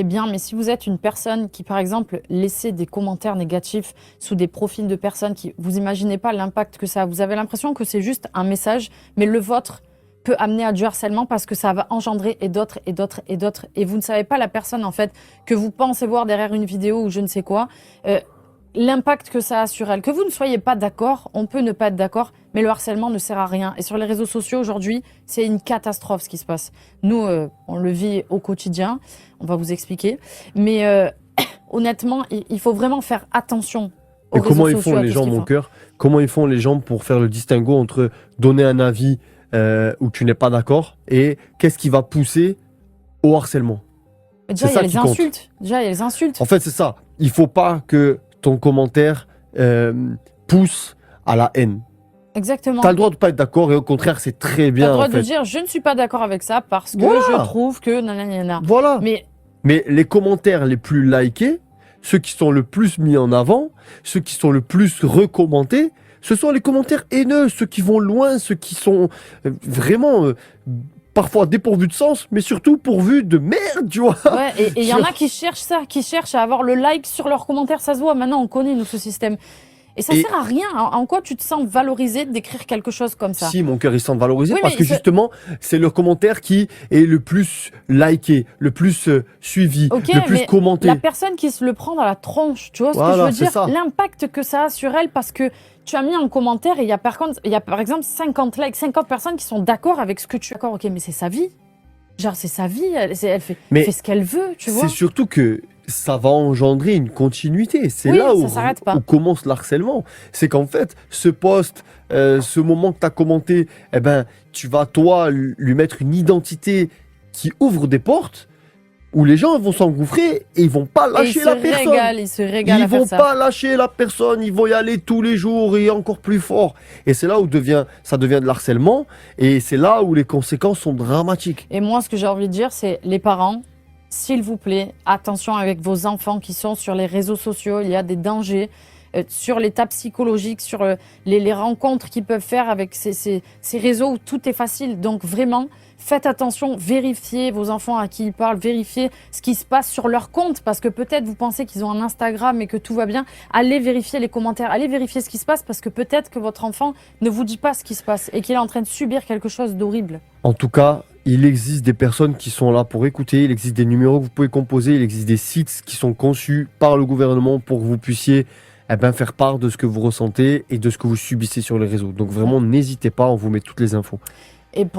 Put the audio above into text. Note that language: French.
bien, mais si vous êtes une personne qui, par exemple, laissez des commentaires négatifs sous des profils de personnes qui, vous imaginez pas l'impact que ça a. Vous avez l'impression que c'est juste un message, mais le vôtre peut amener à du harcèlement parce que ça va engendrer et d'autres et d'autres et d'autres. Et vous ne savez pas la personne, en fait, que vous pensez voir derrière une vidéo ou je ne sais quoi, l'impact que ça a sur elle. Que vous ne soyez pas d'accord, on peut ne pas être d'accord, mais le harcèlement ne sert à rien. Et sur les réseaux sociaux, aujourd'hui, c'est une catastrophe ce qui se passe. Nous, on le vit au quotidien, on va vous expliquer. Mais honnêtement, il faut vraiment faire attention aux Et comment réseaux ils sociaux. font à les tout ce gens, qu'ils mon font. cœur? Comment ils font les gens pour faire le distinguo entre donner un avis où tu n'es pas d'accord et qu'est-ce qui va pousser au harcèlement? Déjà, C'est il y a ça les qui compte. insultes. Déjà, il y a les insultes. En fait, c'est ça. Il faut pas que ton commentaire pousse à la haine. Exactement. Tu as le droit de pas être d'accord et au contraire, c'est très Tu as bien. le droit En de fait. dire, je ne suis pas d'accord avec ça parce que Voilà. je trouve que nanana. Voilà. Mais Mais les commentaires les plus likés, ceux qui sont le plus mis en avant, ceux qui sont le plus recommandés, ce sont les commentaires haineux, ceux qui vont loin, ceux qui sont vraiment parfois dépourvus de sens, mais surtout pourvus de merde, tu vois. ouais, et il y en a qui cherchent ça, qui cherchent à avoir le like sur leurs commentaires, ça se voit. Maintenant, on connaît, nous, ce système. Et ça Et- sert à rien. En quoi tu te sens valorisé d'écrire quelque chose comme ça? Si, mon cœur, ils se sentent valorisés Oui, parce mais que c'est- justement, c'est le commentaire qui est le plus liké, le plus suivi, Ok, le plus mais commenté. la personne qui se le prend dans la tronche, tu vois ce que je Voilà, veux c'est dire? ça. L'impact que ça a sur elle parce que tu as mis un commentaire et il y a par exemple 50 likes, 50 personnes qui sont d'accord avec ce que tu as. D'accord, ok, mais c'est sa vie. Genre, c'est sa vie, elle Mais fait ce qu'elle veut, tu vois? c'est surtout que ça va engendrer une continuité. C'est Oui, là ça s'arrête pas. où commence le harcèlement. C'est qu'en fait, ce post, ce moment que tu as commenté, eh ben, tu vas, toi, lui mettre une identité qui ouvre des portes où les gens vont s'engouffrer et ils vont pas Et lâcher la personne. il se régale Ils à faire vont ça. pas lâcher la personne, ils vont y aller tous les jours et encore plus fort. Et c'est là où ça devient de l'harcèlement et c'est là où les conséquences sont dramatiques. Et moi, ce que j'ai envie de dire, c'est les parents, s'il vous plaît, attention avec vos enfants qui sont sur les réseaux sociaux. Il y a des dangers sur l'état psychologique, sur les rencontres qu'ils peuvent faire avec ces réseaux où tout est facile. Donc vraiment, faites attention, vérifiez vos enfants à qui ils parlent, vérifiez ce qui se passe sur leur compte, parce que peut-être vous pensez qu'ils ont un Instagram et que tout va bien. Allez vérifier les commentaires, allez vérifier ce qui se passe, parce que peut-être que votre enfant ne vous dit pas ce qui se passe et qu'il est en train de subir quelque chose d'horrible. En tout cas, il existe des personnes qui sont là pour écouter, il existe des numéros que vous pouvez composer, il existe des sites qui sont conçus par le gouvernement pour que vous puissiez faire part de ce que vous ressentez et de ce que vous subissez sur les réseaux. Donc vraiment, n'hésitez pas, on vous met toutes les infos. Et pour